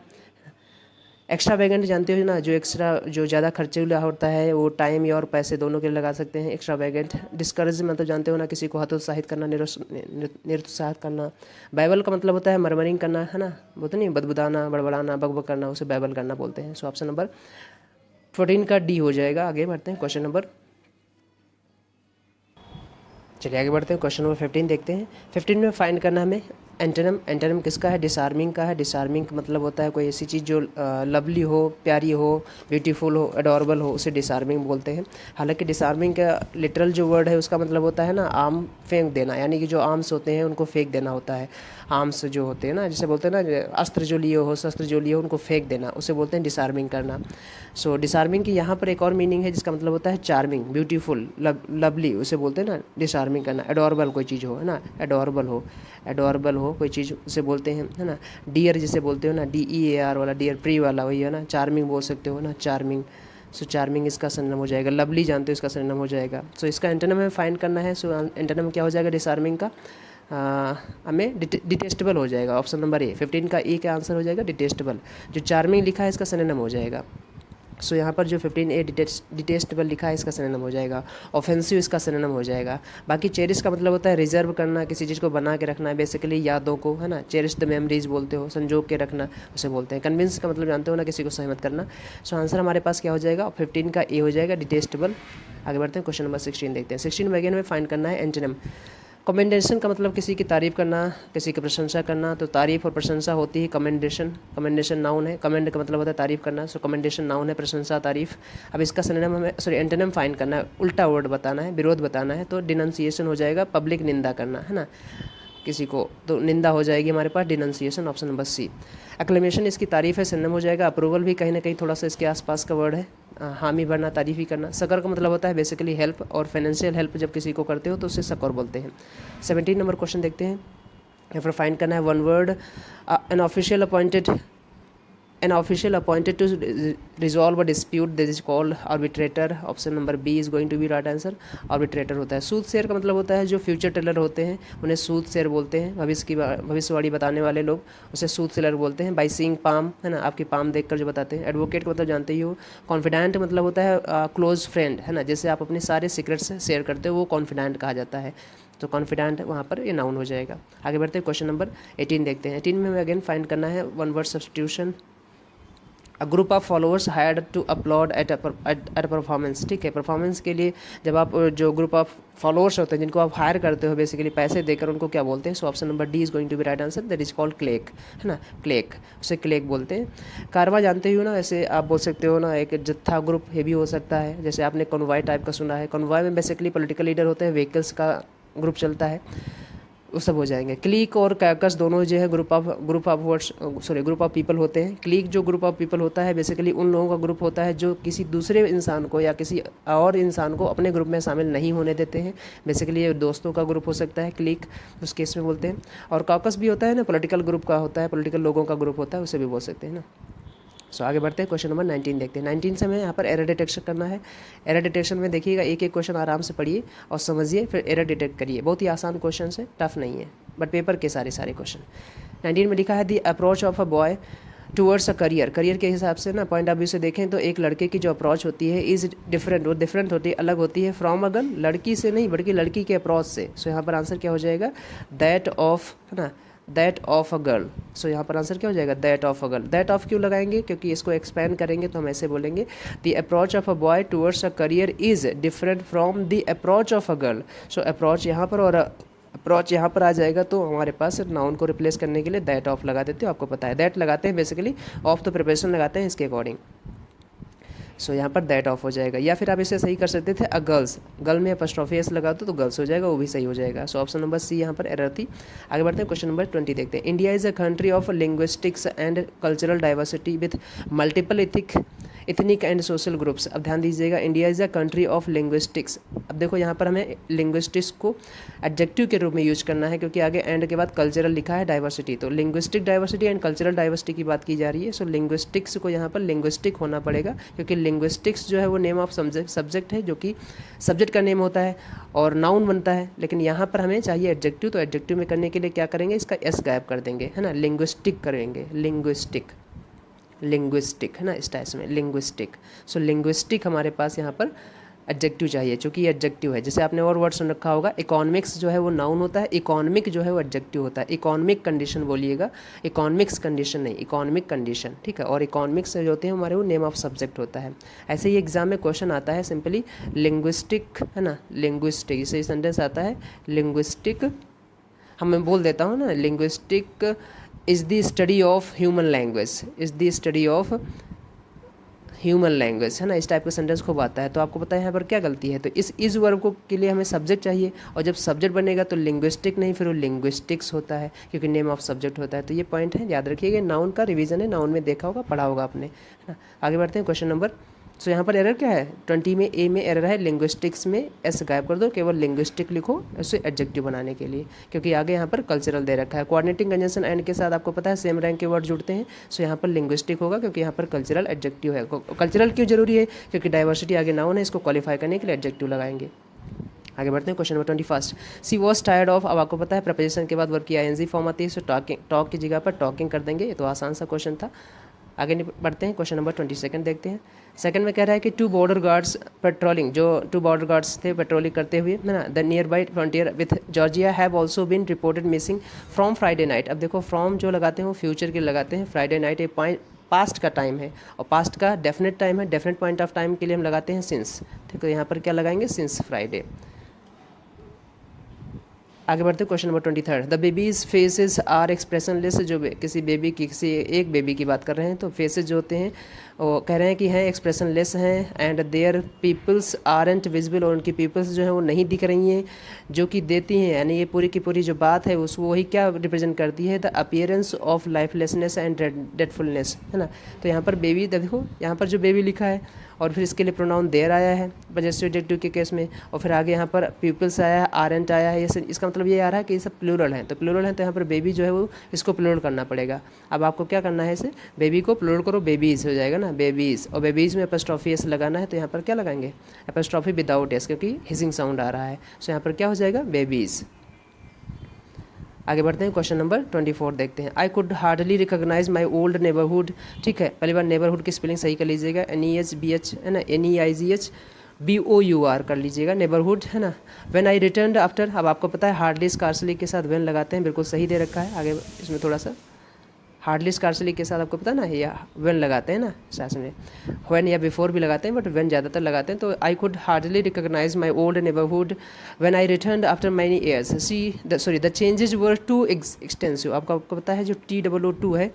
Speaker 1: Extravagant जानते हो ना, जो एक्स्ट्रा, जो ज़्यादा खर्चीला होता है, वो टाइम या और पैसे दोनों के लिए लगा सकते हैं, एक्स्ट्रा वैगेंट। डिस्करेज मतलब जानते हो ना, किसी को हतोत्साहित करना, निरुत्साहित करना। बाइबल का मतलब होता है मरमरिंग करना, है ना, बोलते नहीं, बदबुदाना, बड़बड़ाना, बकबक करना, उसे बाइबल करना बोलते हैं। सो ऑप्शन नंबर 14 का डी हो जाएगा। आगे बढ़ते हैं, क्वेश्चन नंबर, चलिए आगे बढ़ते हैं, क्वेश्चन नंबर 15 देखते हैं। 15 में फाइंड करना हमें एंटोनिम। एंटोनिम किसका है, डिसआर्मिंग का है। डिसआर्मिंग का मतलब होता है कोई ऐसी चीज़ जो लवली हो, प्यारी हो, ब्यूटीफुल हो, एडोरेबल हो, उसे डिसआर्मिंग बोलते हैं। हालांकि डिसआर्मिंग का लिटरल जो वर्ड है उसका मतलब होता है ना, आर्म फेंक देना, यानी कि जो आर्म्स होते हैं उनको फेंक देना होता है। आर्म्स जो होते हैं ना, जैसे बोलते हैं ना, अस्त्र जो लिए हो, शस्त्र जो लिए हो, उनको फेंक देना, उसे बोलते हैं डिसआर्मिंग करना। सो डिसआर्मिंग की यहाँ पर एक और मीनिंग है जिसका मतलब होता है चार्मिंग, ब्यूटीफुल, लवली, उसे बोलते हैं ना डिसआर्मिंग करना। एडोरेबल कोई चीज़ हो, है ना, एडोरेबल हो, एडोरेबल हो कोई चीज़, उसे बोलते हैं, है ना। डियर जिसे बोलते हो ना, DEAR वाला, डियर, प्री वाला, वही है ना। चार्मिंग बोल सकते हो ना, चार्मिंग। सो चार्मिंग इसका सिनोनिम हो जाएगा। लवली जानते हो, इसका सिनोनिम हो जाएगा। सो इसका एंटोनिम हमें फाइंड करना है। सो एंटोनिम क्या हो जाएगा डिसआर्मिंग का, हमें डिटेस्टेबल हो जाएगा, ऑप्शन नंबर ए। 15 का ए का आंसर हो जाएगा डिटेस्टेबल। जो चार्मिंग लिखा है इसका सिनोनिम हो जाएगा। सो यहाँ पर जो 15A डिटेस्टेबल लिखा है इसका सिनोनिम हो जाएगा। ऑफेंसिव इसका सिनोनिम हो जाएगा। बाकी चेरिश का मतलब होता है रिजर्व करना, किसी चीज़ को बना के रखना है, बेसिकली यादों को, है ना। चेरिश द मेमोरीज बोलते हो, संजोग के रखना, उसे बोलते हैं। कन्विंस का मतलब जानते हो ना, किसी को सहमत करना। सो आंसर हमारे पास क्या हो जाएगा, 15 का ए हो जाएगा, डिटेस्टेबल। आगे बढ़ते हैं, क्वेश्चन नंबर 16 देखते हैं। 16 में अगेन हमें फाइंड करना है एंटोनिम। कमेंडेशन का मतलब किसी की तारीफ़ करना, किसी की प्रशंसा करना। तो तारीफ़ और प्रशंसा होती है कमेंडेशन। कमेंडेशन नाउन है, कमेंड का मतलब होता है तारीफ़ करना। सो कमेंडेशन नाउन है, प्रशंसा, तारीफ़। अब इसका सिनोनिम हमें, सॉरी, एंटोनिम फाइंड करना है, उल्टा वर्ड बताना है, विरोध बताना है। तो डिनंसिएशन हो जाएगा, पब्लिक निंदा करना, है ना, किसी को, तो निंदा हो जाएगी हमारे पास, डिनंसिएशन, ऑप्शन नंबर सी। एक्लेमेशन इसकी तारीफ़ है, सिनोनिम हो जाएगा। अप्रूवल भी कहीं ना कहीं थोड़ा सा इसके आसपास का वर्ड है, हामी भरना, तारीफ़ ही करना। सकर का मतलब होता है बेसिकली हेल्प, और फाइनेंशियल हेल्प जब किसी को करते हो तो उसे सकर बोलते हैं। 17 नंबर क्वेश्चन देखते हैं। यहाँ पर फाइंड करना है one word, an official appointed to resolve a dispute, this is called arbitrator. Option number B is going to be right answer, arbitrator होता है। सूदशेयर का मतलब होता है जो फ्यूचर टेलर होते हैं उन्हें सूदशेयर बोलते हैं। भविष्यवाणी बताने वाले लोग उसे सूदशेयर बोलते हैं। बाई सीइंग पाम, है ना, आपकी पाम देखकर जो बताते हैं। एडवोकेट का मतलब जानते ही हो। कॉन्फिडेंट मतलब होता है क्लोज फ्रेंड, है ना, जैसे आप अपने सारे सीक्रेट्स शेयर करते हो, वो कॉन्फिडेंट कहा जाता है। तो कॉन्फिडेंट वहाँ पर ये नाउन हो जाएगा। आगे बढ़ते हैं, क्वेश्चन नंबर 18 देखते हैं। 18 में हमें अगेन फाइंड करना है one word substitution. A group of followers hired to applaud at a performance. ठीक है, परफॉर्मेंस के लिए जब आप जो ग्रुप ऑफ फॉलोअर्स होते हैं जिनको आप हायर करते हो बेसिकली पैसे देकर, उनको क्या बोलते हैं। So option number D is going to be right answer, that is called claque, है ना, क्लेक, उसे क्लेक बोलते हैं। कारवा जानते हो ना, ऐसे आप बोल सकते हो ना, एक जत्था ग्रुप, ये भी हो सकता है। जैसे आपने कॉन्वॉय टाइप का सुना है। कॉन्वॉय में बेसिकली पॉलिटिकल लीडर होते हैं, व्हीकल्स का ग्रुप चलता है, वो सब हो जाएंगे। क्लिक और कैकस दोनों जो है ग्रुप ऑफ पीपल होते हैं। क्लिक जो ग्रुप ऑफ पीपल होता है बेसिकली उन लोगों का ग्रुप होता है जो किसी दूसरे इंसान को या किसी और इंसान को अपने ग्रुप में शामिल नहीं होने देते हैं। बेसिकली ये दोस्तों का ग्रुप हो सकता है क्लिक, उस केस में बोलते हैं। और कॉकस भी होता है ना, पॉलिटिकल ग्रुप का होता है, पॉलिटिकल लोगों का ग्रुप होता है, उसे भी बोल सकते हैं ना। सो आगे बढ़ते हैं, क्वेश्चन नंबर 19 देखते हैं। 19 से हमें यहाँ पर एरर डिटेक्शन करना है। एरर डिटेक्शन में देखिएगा एक एक क्वेश्चन आराम से पढ़िए और समझिए, फिर एरर डिटेक्ट करिए। बहुत ही आसान क्वेश्चन है, टफ नहीं है, बट पेपर के सारे क्वेश्चन। 19 में लिखा है the approach of a boy towards a career. Career के हिसाब से ना पॉइंट ऑफ व्यू से देखें तो एक लड़के की जो अप्रोच होती है इज़ डिफरेंट, वो डिफरेंट होती है, अलग होती है फ्रॉम अ गर्ल, लड़की से नहीं बल्कि लड़की के अप्रोच से। सो यहाँ पर आंसर क्या हो जाएगा, दैट ऑफ, है ना, दैट ऑफ अ गर्ल। सो यहाँ पर आंसर क्या हो जाएगा, that of a girl. That of क्यों लगाएंगे, क्योंकि इसको एक्सपेंड करेंगे तो हम ऐसे बोलेंगे the approach of a boy towards a career is different from the approach of a girl. So approach यहाँ पर और अप्रोच यहाँ पर आ जाएगा, तो हमारे पास नाउन को रिप्लेस करने के लिए दैट ऑफ लगा देते हो। आपको पता है दैट लगाते हैं बेसिकली, ऑफ तो प्रिपरेशन लगाते हैं इसके अकॉर्डिंग। सो यहाँ पर दैट ऑफ हो जाएगा। या फिर आप इसे सही कर सकते थे, अ गर्ल्स, गर्ल में अपॉस्ट्रोफी एस लगा दो तो गर्ल्स हो जाएगा, वो भी सही हो जाएगा। सो ऑप्शन नंबर सी यहाँ पर एरर थी। आगे बढ़ते हैं, क्वेश्चन नंबर 20 देखते हैं। India is a country of linguistics and cultural diversity with multiple ethnic and social groups. अब ध्यान दीजिएगा, India is a country of linguistics. अब देखो यहाँ पर हमें लिंग्विस्टिक्स को एडजेक्टिव के रूप में यूज करना है, क्योंकि आगे एंड के बाद कल्चरल लिखा है, डाइवर्सिटी, तो linguistic diversity and cultural diversity की बात की जा रही है। सो लिंग्विस्टिक्स को यहाँ पर लिंग्विस्टिक होना पड़ेगा, क्योंकि लिंग्विस्टिक्स जो है वो नेम ऑफ सब्जेक्ट है, जो कि सब्जेक्ट का नेम होता है और नाउन बनता है। लेकिन यहाँ पर हमें चाहिए एडजेक्टिव, तो एडजेक्टिव में करने के लिए क्या करेंगे, इसका एस गायब कर देंगे, है ना, लिंग्विस्टिक करेंगे, लिंग्विस्टिक, है ना, इस टाइप में लिंग्विस्टिक। सो लिंग्विस्टिक हमारे पास यहाँ पर एडजेक्टिव चाहिए, चूँकि ये एडजेक्टिव है। जैसे आपने और वर्ड सुन रखा होगा, इकोनॉमिक्स जो है वो नाउन होता है, इकोनॉमिक जो है वो एडजेक्टिव होता है। इकोनॉमिक कंडीशन बोलिएगा, इकोनॉमिक्स कंडीशन नहीं, इकोनॉमिक कंडीशन, ठीक है। और इकोनॉमिक्स जो होते हैं हमारे, वो नेम ऑफ सब्जेक्ट होता है। ऐसे ही एग्जाम में क्वेश्चन आता है सिंपली लिंग्विस्टिक, है ना, लिंग्विस्टिक, इसे सेंटेंस आता है लिंग्विस्टिक, मैं बोल देता हूँ ना, linguistic is the study of human language, is the study of human language, है ना, इस टाइप का सेंटेंस खूब आता है। तो आपको पता है यहाँ पर क्या गलती है, तो इस वर्ब को के लिए हमें सब्जेक्ट चाहिए, और जब सब्जेक्ट बनेगा तो लिंग्विस्टिक नहीं, फिर वो लिंग्विस्टिक्स होता है, क्योंकि नेम ऑफ सब्जेक्ट होता है। तो ये पॉइंट है, याद रखिएगा, नाउन का रिवीजन है, नाउन में देखा होगा, पढ़ा होगा आपने, है ना। आगे बढ़ते हैं, क्वेश्चन नंबर, सो यहाँ पर एरर क्या है, 20 में ए में एरर है, लिंग्विस्टिक्स में एस गायब कर दो, केवल लिंग्विस्टिक लिखो उसे एडजेक्टिव बनाने के लिए, क्योंकि आगे यहाँ पर कल्चरल दे रखा है। कोऑर्डिनेटिंग कंजंक्शन एंड के साथ आपको पता है सेम रैंक के वर्ड जुड़ते हैं। सो यहाँ पर लिंग्विस्टिक होगा, क्योंकि यहाँ पर कल्चरल एडजेक्टिव है। कल्चरल क्यों जरूरी है, क्योंकि डाइवर्सिटी आगे नाउन है, इसको क्वालिफाई करने के लिए एडजेक्टिव लगाएंगे। आगे बढ़ते हैं, question number 21। She was tired of, अब आपको पता है प्रपोजिशन के बाद वर्ब की आईएनजी फॉर्म आती है, सो टॉक की जगह पर टॉकिंग कर देंगे। ये तो आसान सा क्वेश्चन था। आगे बढ़ते हैं, क्वेश्चन नंबर 22 देखते हैं। सेकंड में कह रहा है कि टू बॉर्डर गार्ड्स पेट्रोलिंग, जो टू बॉर्डर गार्ड्स थे पेट्रोलिंग करते हुए, है ना, the nearby frontier with Georgia have also been reported missing from Friday night. अब देखो फ्रॉम जो लगाते हैं वो फ्यूचर के लगाते हैं, फ्राइडे नाइट एक पास्ट का टाइम है, और पास्ट का डेफिनेट टाइम है, डेफिनेट पॉइंट ऑफ टाइम के लिए हम लगाते हैं सिंस, ठीक है। यहाँ पर क्या लगाएंगे, सिंस फ्राइडे। आगे बढ़ते हैं, question number 23। The babies faces are expressionless, जो किसी बेबी की, किसी एक बेबी की बात कर रहे हैं, तो फेसेस जो होते हैं वो कह रहे हैं कि हैं एक्सप्रेशनलेस हैं, and their pupils aren't visible, और उनकी पीपल्स जो हैं वो नहीं दिख रही हैं, जो कि देती हैं, यानी ये पूरी की पूरी जो बात है उसको वही क्या रिप्रेजेंट करती है, द अपीयरेंस ऑफ लाइफलेसनेस एंड डेडफुलनेस, है ना। तो यहाँ पर बेबी, देखो यहाँ पर जो बेबी लिखा है, और फिर इसके लिए प्रोनाउन देयर आया है पजेसिव एडजेक्टिव के केस में, और फिर आगे यहाँ पर पीपल्स आया है, आरंट आया है, ये इसका मतलब ये आ रहा है कि ये सब प्लूरल है, तो प्लूरल है, तो यहाँ पर बेबी जो है वो इसको प्लूरल करना पड़ेगा। अब आपको क्या करना है, इसे बेबी को प्लूरल करो, बेबीज हो जाएगा ना, बेबीज, और बेबीज में अपॉस्ट्रोफी एस लगाना है, तो यहाँ पर क्या लगाएंगे, अपॉस्ट्रोफी विदाउट एस, क्योंकि हिजिंग साउंड आ रहा है। सो यहाँ पर क्या हो जाएगा, बेबीज। आगे बढ़ते हैं, क्वेश्चन नंबर 24 देखते हैं। I could hardly recognise my old neighbourhood, ठीक है, पहली बार नेबरहुड की स्पेलिंग सही कर लीजिएगा, NEHBH, है ना, NEIGH BOUR कर लीजिएगा, नेबरहुड, है ना। व्हेन आई रिटर्न आफ्टर, अब आपको पता है हार्डली स्कार्सली के साथ व्हेन लगाते हैं, बिल्कुल सही दे रखा है। आगे इसमें थोड़ा सा हार्डली स्कार्सली के साथ आपको पता है ना, या व्हेन लगाते हैं ना, साथ में व्हेन या बिफोर भी लगाते हैं, बट व्हेन ज़्यादातर लगाते हैं। तो I could hardly recognise my old neighbourhood when I return after many years, the changes were too extensive. आपको पता है जो TOO है,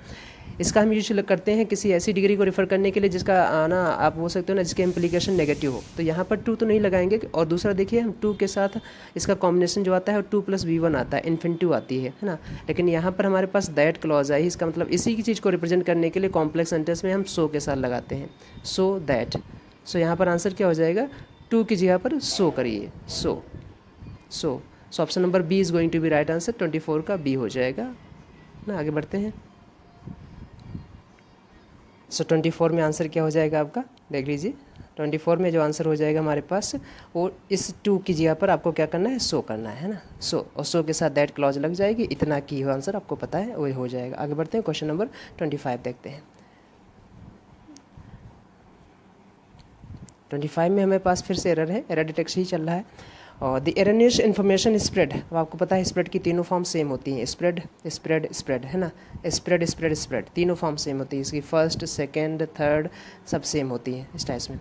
Speaker 1: इसका हम यूज करते हैं किसी ऐसी डिग्री को रेफर करने के लिए जिसका ना आप बोल सकते हो ना जिसके इम्प्लीकेशन नेगेटिव हो, तो यहाँ पर टू तो नहीं लगाएंगे। और दूसरा देखिए हम टू के साथ इसका कॉम्बिनेशन जो आता है टू प्लस V1 आता है, इन्फिनिटिव आती है ना। लेकिन यहाँ पर हमारे पास दैट क्लॉज आई, इसका मतलब इसी की चीज़ को रिप्रेजेंट करने के लिए कॉम्प्लेक्स सेंटेंस में हम सो के साथ लगाते हैं, सो दैट। सो यहाँ पर आंसर क्या हो जाएगा, टू की जगह पर सो करिए, सो। So option number B is going to be right answer, 24 का बी हो जाएगा ना। आगे बढ़ते हैं। सो 24 में आंसर क्या हो जाएगा आपका, देख लीजिए 24 में जो आंसर हो जाएगा हमारे पास वो इस टू की जगह पर आपको क्या करना है, सो करना है ना। सो और सो के साथ दैट क्लॉज लग जाएगी, इतना की हो आंसर आपको पता है वही हो जाएगा। आगे बढ़ते हैं, क्वेश्चन नंबर 25 देखते हैं। 25 में हमारे पास फिर से एरर है, एरर डिटेक्शन ही चल रहा है। और द एरनियस इन्फॉर्मेशन स्प्रेड, अब आपको पता है स्प्रेड की तीनों फॉर्म सेम होती हैं, स्प्रेड स्प्रेड स्प्रेड है ना। स्प्रेड स्प्रेड स्प्रेड तीनों फॉर्म सेम होती है, इसकी फर्स्ट सेकंड थर्ड सब सेम होती है इस टाइप्स में,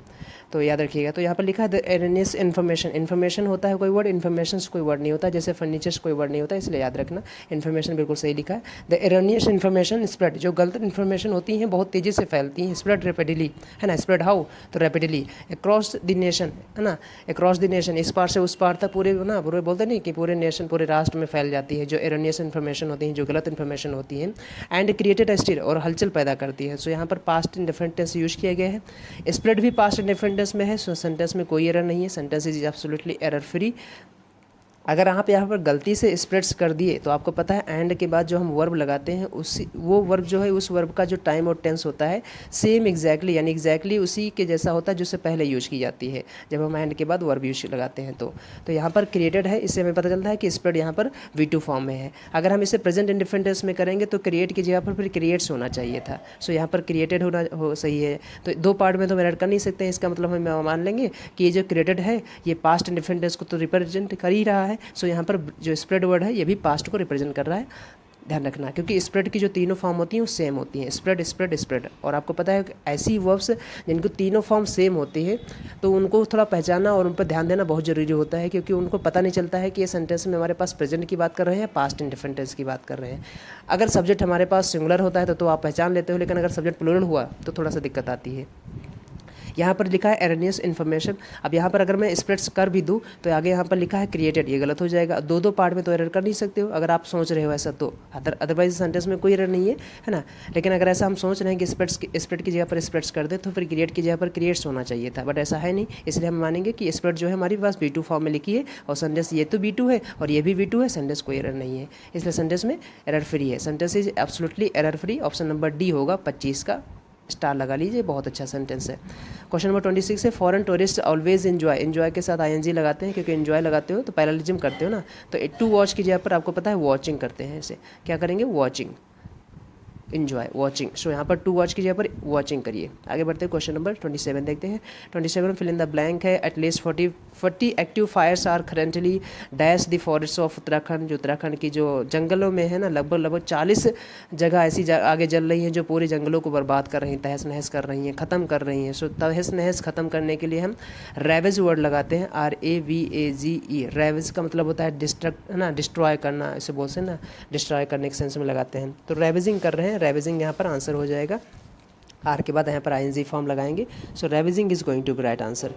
Speaker 1: तो याद रखिएगा। तो यहाँ पर लिखा है द एरनियस इन्फॉर्मेशन, इन्फॉर्मेशन होता है कोई वर्ड, इन्फॉर्मेशन कोई वर्ड नहीं होता, जैसे फर्नीचर्स कोई वर्ड नहीं होता, इसलिए याद रखना इन्फॉर्मेशन बिल्कुल सही लिखा है। द एरनियस इन्फॉर्मेशन स्प्रेड, जो गलत इन्फॉर्मेशन होती हैं बहुत तेज़ी से फैलती हैं, स्प्रेड रैपिडली है ना। स्प्रेड हाउ, तो रैपिडली अक्रॉस द नेशन है ना, अक्रॉस द नेशन, इस पार से उस पार तक पूरे ना, पूरे बोलते नहीं कि पूरे नेशन पूरे राष्ट्र में फैल जाती है जो एरनियस इन्फॉर्मेशन होती है, जो गलत इन्फॉर्मेशन होती है। एंड क्रिएटेड स्टिर, और हलचल पैदा करती है। सो यहाँ पर पास्ट इंडिफरेंट टेंस यूज किया गया है, स्प्रेड भी पास्ट इंडिफरेंट टेंस में है। सो सेंटेंस में कोई एरर नहीं है, sentence is absolutely error free. अगर आप यहाँ पर गलती से स्प्रेड्स कर दिए तो आपको पता है एंड के बाद जो हम वर्ब लगाते हैं उसी वो वर्ब जो है उस वर्ब का जो टाइम और टेंस होता है सेम एग्जैक्टली यानी एग्जैक्टली उसी के जैसा होता है जिससे पहले यूज की जाती है जब हम एंड के बाद वर्ब यूज लगाते हैं। तो यहाँ पर क्रिएटेड है, इससे हमें पता चलता है कि स्प्रेड यहाँ पर V2 फॉर्म में है। अगर हम इसे प्रेजेंट इंडिफरेंट टेंस में करेंगे तो क्रिएट की जगह पर फिर क्रिएट्स होना चाहिए था। सो यहाँ पर क्रिएटेड होना सही है। तो दो पार्ट में तो हम एड कर नहीं सकते हैं, इसका मतलब हम मान लेंगे कि ये जो क्रिएटेड है ये पास्ट इंडिफरेंट टेंस को तो रिप्रेजेंट कर ही रहा है। सो यहाँ पर जो स्प्रेड वर्ड है ये भी पास्ट को रिप्रेजेंट कर रहा है, ध्यान रखना, क्योंकि स्प्रेड की जो तीनों फॉर्म होती हैं वो सेम होती हैं, स्प्रेड स्प्रेड स्प्रेड। और आपको पता है ऐसी वर्ब्स जिनको तीनों फॉर्म सेम होती है तो उनको थोड़ा पहचानना और उन पर ध्यान देना बहुत ज़रूरी होता है, क्योंकि उनको पता नहीं चलता है कि ये सेंटेंस में हमारे पास प्रेजेंट की बात कर रहे हैं या पास्ट इंडिफरेंट टेंस की बात कर रहे हैं। अगर सब्जेक्ट हमारे पास सिंगुलर होता है तो आप पहचान लेते हो, लेकिन अगर सब्जेक्ट प्लूरल हुआ तो थोड़ा सा दिक्कत आती है। यहाँ पर लिखा है एरनियस इन्फॉर्मेशन, अब यहाँ पर अगर मैं स्प्रेड्स कर भी दूँ तो आगे यहाँ पर लिखा है क्रिएटेड, ये गलत हो जाएगा। दो पार्ट में तो एरर कर नहीं सकते हो अगर आप सोच रहे हो ऐसा, तो अदरवाइज सेंटेंस में कोई एरर नहीं है ना। लेकिन अगर ऐसा हम सोच रहे हैं कि स्प्रेड की जगह पर स्प्रेड्स कर दे तो फिर क्रिएट की जगह पर क्रिएट्स होना चाहिए था, बट ऐसा है नहीं। इसलिए हम मानेंगे कि स्प्रेड जो है हमारे पास V2 फॉर्म में लिखी है और सेंटेंस ये तो V2 है और ये भी V2 है, सेंटेंस कोई एरर नहीं है, इसलिए सेंटेंस में एरर फ्री है। Sentence is absolutely error free, option number D होगा, 25 का स्टार लगा लीजिए, बहुत अच्छा सेंटेंस है। क्वेश्चन नंबर 26 है फॉरेन टूरिस्ट ऑलवेज एंजॉय के साथ ING लगाते हैं, क्योंकि एंजॉय लगाते हो तो पैरेललिज्म करते हो ना, तो टू वॉच की जगह पर आपको पता है वॉचिंग करते हैं, इसे क्या करेंगे, वॉचिंग, इन्जॉय वॉचिंग। सो यहाँ पर टू वॉच की जगह पर वॉचिंग करिए। आगे बढ़ते हैं, क्वेश्चन नंबर 27 देखते हैं। 27 फिल इन द ब्लैंक है, at least 40 active fires are currently dash the forest of Uttarakhand, जो उत्तराखंड की जो जंगलों में है ना लगभग 40 जगह ऐसी आगे जल रही हैं जो पूरे जंगलों को बर्बाद कर रही हैं, तहस नहस कर रही हैं, ख़त्म कर रही हैं। सो तहस नहस ख़त्म करने के लिए हम रेवेज वर्ड लगाते हैं, RAVAGE। रेवेज का मतलब होता है डिस्ट्रक्ट है ना, डिस्ट्रॉय करना, इसे बोलते हैं ना, डिस्ट्रॉय करने के सेंस में लगाते हैं। तो रेवेजिंग कर रहे हैं, रेवेजिंग यहाँ पर आंसर हो जाएगा। आर के बाद यहाँ पर ING फॉर्म लगाएंगे। So ravaging is going to be right answer.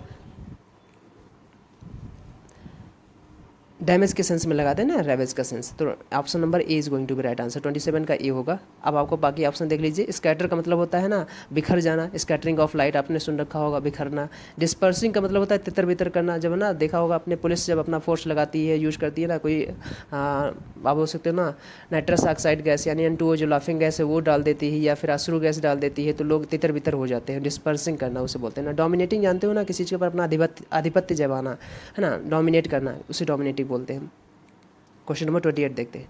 Speaker 1: Damage के सेंस में लगाते हैं ना, रेवेज का सेंस, तो option number A is going to be right answer. 27 का ए होगा। अब आपको बाकी ऑप्शन देख लीजिए। स्कैटर का मतलब होता है ना बिखर जाना, स्कैटरिंग ऑफ लाइट आपने सुन रखा होगा, बिखरना। डिस्पर्सिंग का मतलब होता है तितर बितर करना, जब ना देखा होगा अपने पुलिस जब अपना फोर्स लगाती है, यूज करती है ना, कोई आप बोल सकते हो ना नाइट्रस ऑक्साइड गैस यानी N2O जो लाफिंग गैस है वो डाल देती है, या फिर अश्रु गैस डाल देती है, तो लोग तितर बितर हो जाते हैं। डिस्पर्सिंग करना उसे बोलते हैं ना। डोमिनेटिंग जानते हो ना, किसी चीज़ के ऊपर अपना आधिपत्य जमाना है ना, डोमिनेट करना, उसे डोमिनेटिंग बोलते हैं। क्वेश्चन नंबर 28 देखते हैं।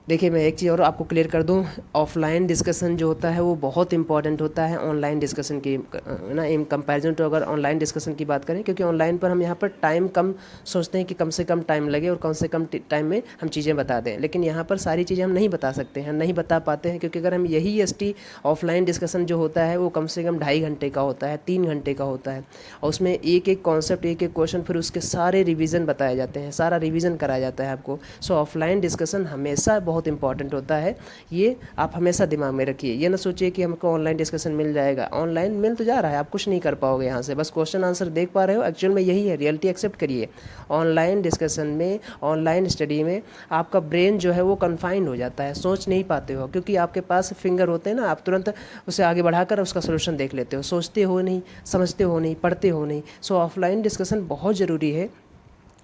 Speaker 1: देखिए मैं एक चीज़ और आपको क्लियर कर दूं, ऑफलाइन डिस्कशन जो होता है वो बहुत इंपॉर्टेंट होता है ऑनलाइन डिस्कशन की ना, इन कंपैरिजन टू अगर ऑनलाइन डिस्कशन की बात करें, क्योंकि ऑनलाइन पर हम यहाँ पर टाइम कम सोचते हैं कि कम से कम टाइम लगे और कम से कम टाइम में हम चीज़ें बता दें, लेकिन यहाँ पर सारी चीज़ें हम नहीं बता सकते हैं, नहीं बता पाते हैं, क्योंकि अगर हम यही ST ऑफलाइन डिस्कशन जो होता है वो कम से कम 2.5 घंटे का होता है, 3 घंटे का होता है, और उसमें एक एक कॉन्सेप्ट, एक एक क्वेश्चन, फिर उसके सारे रिविज़न बताए जाते हैं, सारा रिविज़न कराया जाता है आपको। सो ऑफलाइन डिस्कशन हमेशा बहुत इंपॉर्टेंट होता है, ये आप हमेशा दिमाग में रखिए। ये ना सोचिए कि हमको ऑनलाइन डिस्कशन मिल जाएगा, ऑनलाइन मिल तो जा रहा है, आप कुछ नहीं कर पाओगे यहाँ से, बस क्वेश्चन आंसर देख पा रहे हो, एक्चुअल में यही है, रियलिटी एक्सेप्ट करिए। ऑनलाइन डिस्कशन में, ऑनलाइन स्टडी में आपका ब्रेन जो है वो कन्फाइंड हो जाता है, सोच नहीं पाते हो, क्योंकि आपके पास फिंगर होते हैं ना, आप तुरंत उसे आगे बढ़ाकर उसका सोल्यूशन देख लेते हो, सोचते हो नहीं, समझते हो नहीं, पढ़ते हो नहीं। सो ऑफलाइन डिस्कशन बहुत ज़रूरी है,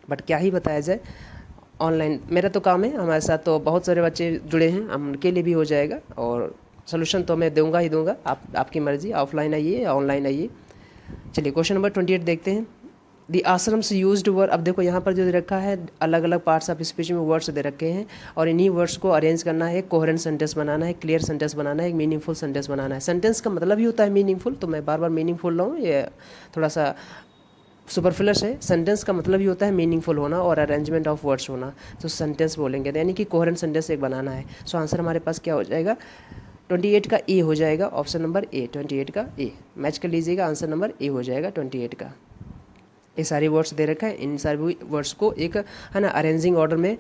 Speaker 1: बट क्या ही बताया जाए। ऑनलाइन मेरा तो काम है, हमारे साथ तो बहुत सारे बच्चे जुड़े हैं, हम उनके लिए भी हो जाएगा, और सोल्यूशन तो मैं दूंगा ही दूंगा, आपकी मर्ज़ी, ऑफलाइन आइए या ऑनलाइन आइए। चलिए क्वेश्चन नंबर 28 देखते हैं। दी आश्रम्स यूज्ड वर्ड, अब देखो यहाँ पर जो दे रखा है अलग अलग पार्ट्स ऑफ स्पीच में वर्ड्स दे रखे हैं, और इन्हीं वर्ड्स को अरेंज करना है, कोहेरेंट सेंटेंस बनाना है, क्लियर सेंटेंस बनाना है, एक मीनिंगफुल सेंटेंस बनाना है। सेंटेंस का मतलब ही होता है मीनिंगफुल, तो मैं बार बार मीनिंगफुल लाऊँ, ये थोड़ा सा सुपरफ्लश है। सेंटेंस का मतलब ही होता है मीनिंगफुल होना और अरेंजमेंट ऑफ वर्ड्स होना, तो सेंटेंस बोलेंगे, यानी कि कोहेरेंट सेंटेंस एक बनाना है। सो आंसर हमारे पास क्या हो जाएगा, 28 का ए हो जाएगा, ऑप्शन नंबर ए, 28 का ए मैच कर लीजिएगा, आंसर नंबर ए हो जाएगा 28 का। ये सारे वर्ड्स दे रखा है, इन सारे वर्ड्स को एक है ना अरेंजिंग ऑर्डर में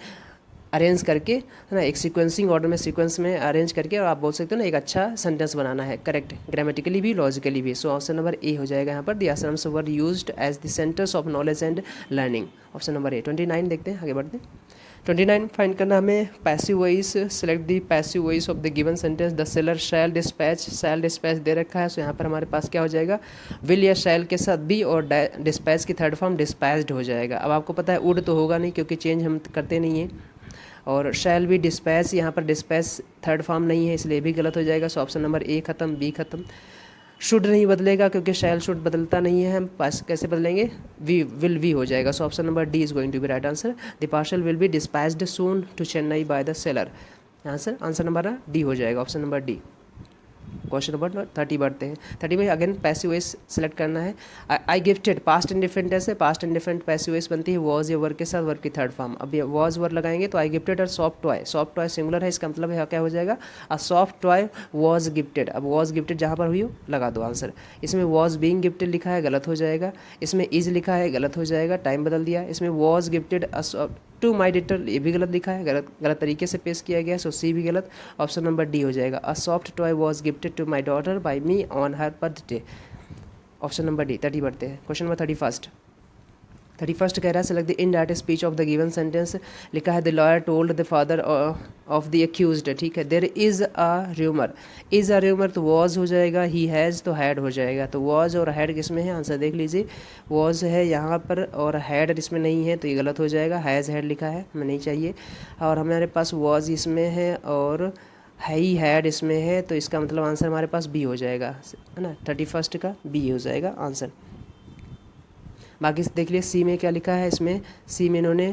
Speaker 1: अरेंज करके, है ना, एक सीक्वेंसिंग ऑर्डर में सीक्वेंस में अरेंज करके, और आप बोल सकते हो ना एक अच्छा सेंटेंस बनाना है, करेक्ट, ग्रामेटिकली भी लॉजिकली भी। सो ऑप्शन नंबर ए हो जाएगा यहाँ पर। The ashrams were used as the centres of knowledge and learning, option number A. 29 देखते हैं, आगे बढ़ते हैं। 29 फाइंड करना हमें passive voice, select the passive voice of the given sentence. The seller shall dispatch दे रखा है, सो यहाँ पर हमारे पास क्या हो जाएगा, विल या शैल के साथ बी, और डिस्पैच की थर्ड फॉर्म डिस्पैच्ड हो जाएगा। अब आपको पता है वुड तो होगा नहीं, क्योंकि चेंज हम करते नहीं हैं, और शैल भी डिस्पैच, यहाँ पर डिस्पैच थर्ड फॉर्म नहीं है, इसलिए भी गलत हो जाएगा। सो ऑप्शन नंबर ए खत्म, बी खत्म। शुड नहीं बदलेगा, क्योंकि शैल शुड बदलता नहीं है, हम पास कैसे बदलेंगे, वी विल वी हो जाएगा। So option number D is going to be right answer. The parcel will be dispatched soon to Chennai by the seller, answer number D हो जाएगा, option number D. Question number 30 बढ़ते हैं। 30 में again passive voice select करना है। I gifted, past indifferent ऐसे, past indifferent passive voice बनती है वॉज या वर्क के साथ, वर्क की थर्ड फॉर्म। अब ये वॉज वर्क लगाएंगे तो आई गिफ्टेड और सॉफ्ट टॉय सिंगुलर है, इसका मतलब है क्या हो जाएगा, a soft toy was gifted. अब वॉज गिफ्टेड जहाँ पर हुई हो लगा दो आंसर। इसमें वॉज बीइंग गिफ्टेड लिखा है, गलत हो जाएगा। इसमें इज लिखा है, गलत हो जाएगा, टाइम बदल दिया। इसमें was gifted to my daughter, ये भी गलत लिखा है, गलत तरीके से पेश किया गया है, सो सी भी गलत, ऑप्शन नंबर डी हो जाएगा। A soft toy was gifted to my daughter by me on her birthday, option number D. 30 बढ़ते हैं। क्वेश्चन नंबर 31 कह रहा है select the indirect speech of the given sentence. लिखा है the lawyer told the father of the accused, ठीक है। There is a rumour, तो वॉज हो जाएगा, ही हैज़ तो हैड हो जाएगा। तो वॉज और हैड किस में है, आंसर देख लीजिए, वॉज है यहाँ पर और हैड इसमें नहीं है, तो ये गलत हो जाएगा। हैज़ हैड लिखा है, हमें नहीं चाहिए, और हमारे पास वॉज इसमें है और ही हैड इसमें है, तो इसका मतलब आंसर हमारे पास बी हो जाएगा, है ना, 31 का बी हो जाएगा आंसर। बाकी देख लिए सी में क्या लिखा है, इसमें सी में इन्होंने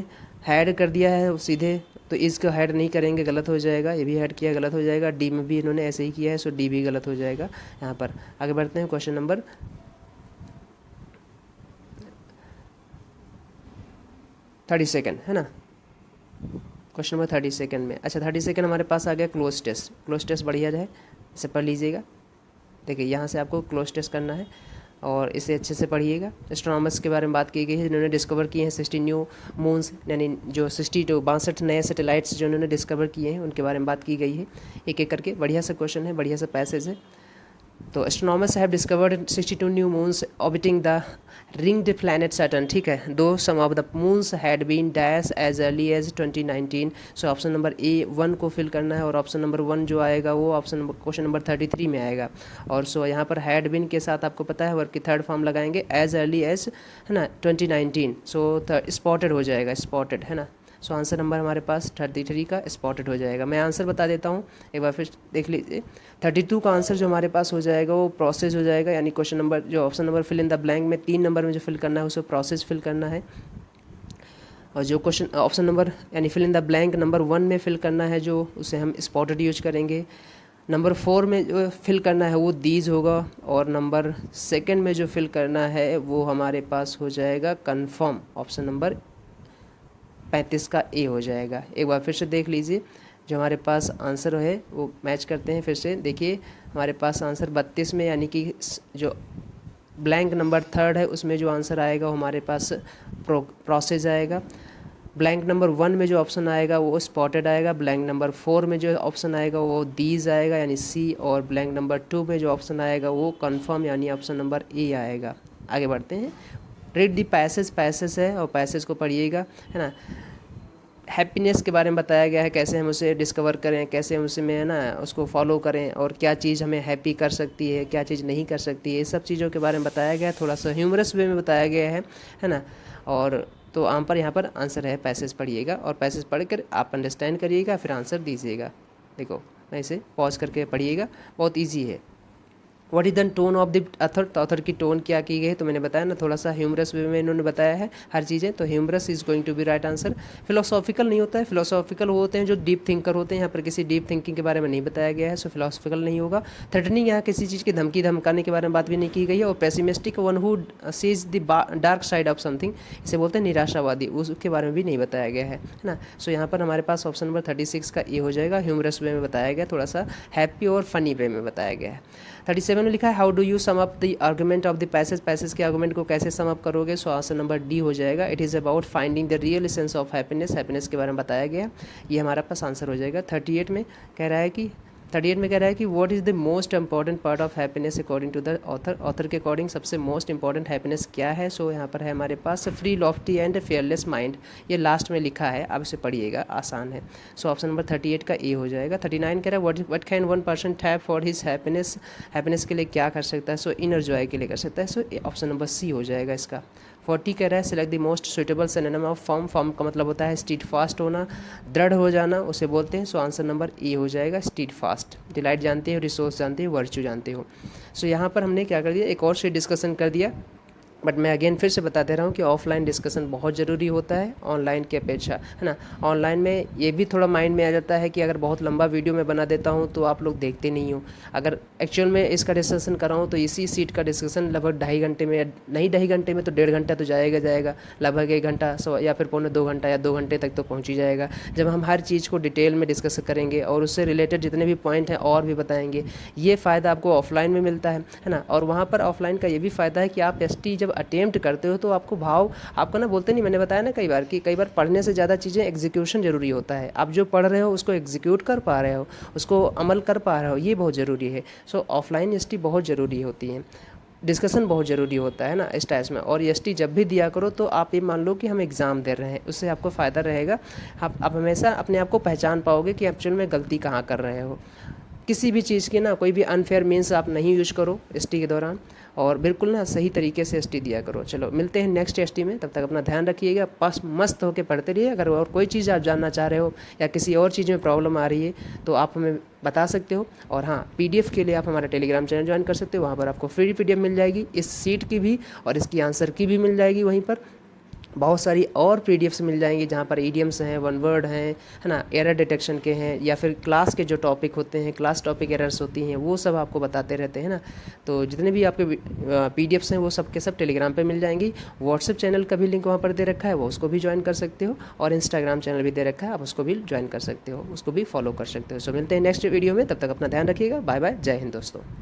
Speaker 1: हैड कर दिया है सीधे, तो इसको हैड नहीं करेंगे, गलत हो जाएगा। ये भी हैड किया, गलत हो जाएगा। डी में भी इन्होंने ऐसे ही किया है, सो डी भी गलत हो जाएगा यहाँ पर। आगे बढ़ते हैं, क्वेश्चन नंबर 32 है ना, क्वेश्चन नंबर 32 में। अच्छा 32 हमारे पास आ गया क्लोज टेस्ट बढ़िया है, इसे पढ़ लीजिएगा। देखिए यहाँ से आपको क्लोज टेस्ट करना है और इसे अच्छे से पढ़िएगा। एस्ट्रोनॉमर्स के बारे में बात की गई है, जिन्होंने डिस्कवर किए हैं 60 न्यू मून्स, यानी जो 62 नए सैटेलाइट्स जो उन्होंने डिस्कवर किए हैं, उनके बारे में बात की गई है एक एक करके। बढ़िया सा क्वेश्चन है, बढ़िया सा पैसेज है। तो astronomers have discovered 62 new moons orbiting the ringed planet Saturn, ठीक है। Though some of the moons had been dash as early as 2019। So option number A 1 को फिल करना है, और ऑप्शन नंबर 1 जो आएगा वो क्वेश्चन नंबर 33 में आएगा। और सो यहाँ पर हैड बीन के साथ आपको पता है वर्क की थर्ड फॉर्म लगाएंगे, एज अर्ली एज, है ना, 2019। सो स्पॉटेड हो जाएगा, स्पॉटेड, है ना। सो आंसर नंबर हमारे पास 33 का स्पॉटेड हो जाएगा। मैं आंसर बता देता हूँ, एक बार फिर देख लीजिए। 32 का आंसर जो हमारे पास हो जाएगा वो प्रोसेस हो जाएगा, यानी क्वेश्चन नंबर जो option number fill in the blank में 3 नंबर में जो फिल करना है उसे प्रोसेस फिल करना है। और जो क्वेश्चन ऑप्शन नंबर यानी fill in the blank number 1 में फिल करना है जो, उसे हम स्पॉटेड यूज करेंगे। नंबर 4 में जो फिल करना है वो दीज होगा, और नंबर 2 में जो फिल करना है वो हमारे पास हो जाएगा कन्फर्म, ऑप्शन नंबर 35 का ए हो जाएगा। एक बार फिर से देख लीजिए, जो हमारे पास आंसर है वो मैच करते हैं। फिर से देखिए हमारे पास आंसर 32 में, यानी कि जो ब्लैंक नंबर 3 है उसमें जो आंसर आएगा वो हमारे पास प्रोसेस आएगा। ब्लैंक नंबर 1 में जो ऑप्शन आएगा वो स्पॉटेड आएगा, ब्लैंक नंबर 4 में जो ऑप्शन आएगा वो दीज आएगा यानी सी, और ब्लैंक नंबर 2 में जो ऑप्शन आएगा वो कन्फर्म यानी ऑप्शन नंबर ए आएगा। आगे बढ़ते हैं। रीड दी पैसेज है और पैसेज को पढ़िएगा, है ना। हैप्पीनेस के बारे में बताया गया है, कैसे हम उसे डिस्कवर करें, कैसे हम उसे में है ना उसको फॉलो करें, और क्या चीज़ हमें हैप्पी कर सकती है, क्या चीज़ नहीं कर सकती है, ये सब चीज़ों के बारे में बताया गया है। थोड़ा सा ह्यूमरस वे में बताया गया है ना। और तो यहाँ पर आंसर है पैसेज पढ़िएगा, और पैसेज पढ़ कर आप अंडरस्टैंड करिएगा, फिर आंसर दीजिएगा। देखो मैं इसे पॉज करके पढ़िएगा, बहुत ईजी है। What is the tone of the author, तो ऑथर की टोन क्या की गई है, तो मैंने बताया ना थोड़ा सा ह्यूमरस वे में इन्होंने बताया है हर चीज़ें, तो humorous is going to be right answer. Philosophical नहीं होता है, फिलोसॉफिकल वो होते हैं जो डीप थिंकर होते हैं, यहाँ पर किसी डीप थिंकिंग के बारे में नहीं बताया गया है, सो फिलोसॉफिकल नहीं होगा। थ्रेटनिंग, यहाँ किसी चीज़ की धमकी धमकाने के बारे में बात भी नहीं की गई है। और pessimistic, one who seize the dark side of something, इसे बोलते हैं निराशावादी, उसके बारे में भी नहीं बताया गया है ना। सो यहाँ पर हमारे पास ऑप्शन नंबर 36 का ए हो जाएगा। ह्यूमरस वे में बताया गया, थोड़ा सा हैप्पी और फनी वे में बताया गया है। 37 में लिखा है how do you sum up the argument of the passage के आर्गुमेंट को कैसे सम अप करोगे, सो आंसर नंबर डी हो जाएगा। It is about finding the real essence of happiness के बारे में बताया गया, ये हमारा पास आंसर हो जाएगा। 38 में कह रहा है कि what is the most important part of happiness according to the author के अकॉर्डिंग सबसे मोस्ट इंपॉर्टेंट हैप्पीनेस क्या है। सो यहाँ पर है हमारे पास free, lofty and fearless mind, ये लास्ट में लिखा है, आप इसे पढ़िएगा, आसान है। सो ऑप्शन नंबर 38 का ए हो जाएगा। 39 कह रहा है what can one person have for his happiness के लिए क्या कर सकता है, सो इनर जॉय के लिए कर सकता है, सो ऑप्शन नंबर सी हो जाएगा इसका। 40 कह रहा है select the most suitable synonym of form का मतलब होता है स्टीड फास्ट होना, दृढ़ हो जाना उसे बोलते हैं, सो आंसर नंबर ए हो जाएगा स्टीड फास्ट। डिलाइट जानते हो, रिसोर्स जानते हो, वर्च्यू जानते हो। सो यहाँ पर हमने क्या कर दिया, एक और से डिस्कशन कर दिया, बट मैं अगेन फिर से बता दे रहा हूँ कि ऑफलाइन डिस्कशन बहुत ज़रूरी होता है ऑनलाइन की अपेक्षा, है ना। ऑनलाइन में ये भी थोड़ा माइंड में आ जाता है कि अगर बहुत लंबा वीडियो मैं बना देता हूँ तो आप लोग देखते नहीं हो। अगर एक्चुअल में इसका डिस्कशन कर रहा हूँ तो इसी सीट का डिस्कशन लगभग 2.5 घंटे में, नहीं 2.5 घंटे में तो 1.5 घंटा तो जाएगा, लगभग 1 घंटा या फिर 1.25 घंटा या 2 घंटे तक तो पहुँच ही जाएगा, जब हम हर चीज़ को डिटेल में डिस्कस करेंगे और उससे रिलेटेड जितने भी पॉइंट हैं और भी बताएंगे। ये फ़ायदा आपको ऑफलाइन में मिलता है ना। और वहाँ पर ऑफलाइन का ये भी फ़ायदा है कि आप ST जब अटेम्प्ट करते हो तो आपको भाव आपका ना बोलते नहीं, मैंने बताया ना कई बार कि कई बार पढ़ने से ज़्यादा चीज़ें एग्जीक्यूशन ज़रूरी होता है। आप जो पढ़ रहे हो उसको एग्जीक्यूट कर पा रहे हो, उसको अमल कर पा रहे हो, ये बहुत ज़रूरी है। सो ऑफलाइन ST बहुत ज़रूरी होती है, डिस्कशन बहुत ज़रूरी होता है ना इस टाइप में। और ST जब भी दिया करो तो आप ये मान लो कि हम एग्ज़ाम दे रहे हैं, उससे आपको फ़ायदा रहेगा। आप हमेशा अपने आप को पहचान पाओगे कि एक्चुअल में गलती कहाँ कर रहे हो। किसी भी चीज़ की ना कोई भी अनफेयर मीन्स आप नहीं यूज करो ST के दौरान, और बिल्कुल ना सही तरीके से ST दिया करो। चलो मिलते हैं नेक्स्ट ST में, तब तक अपना ध्यान रखिएगा, पास मस्त होकर पढ़ते रहिए। अगर और कोई चीज़ आप जानना चाह रहे हो या किसी और चीज़ में प्रॉब्लम आ रही है तो आप हमें बता सकते हो। और हाँ, PDF के लिए आप हमारा टेलीग्राम चैनल ज्वाइन कर सकते हो, वहाँ पर आपको फ्री PDF मिल जाएगी, इस सीट की भी और इसकी आंसर की भी मिल जाएगी। वहीं पर बहुत सारी और PDFs मिल जाएंगी जहाँ पर idioms हैं, वन वर्ड हैं, है ना, एरर डिटेक्शन के हैं, या फिर क्लास के जो टॉपिक होते हैं, क्लास टॉपिक एरर्स होती हैं, वो सब आपको बताते रहते हैं ना। तो जितने भी आपके PDFs हैं वो सब के सब टेलीग्राम पे मिल जाएंगी। व्हाट्सएप चैनल का भी लिंक वहाँ पर दे रखा है, वो उसको भी ज्वाइन कर सकते हो, और इंस्टाग्राम चैनल भी दे रखा है, आप उसको भी ज्वाइन कर सकते हो, उसको भी फॉलो कर सकते हो। सो मिलते हैं नेक्स्ट वीडियो में, तब तक अपना ध्यान रखिएगा। बाय बाय, जय हिंद दोस्तों।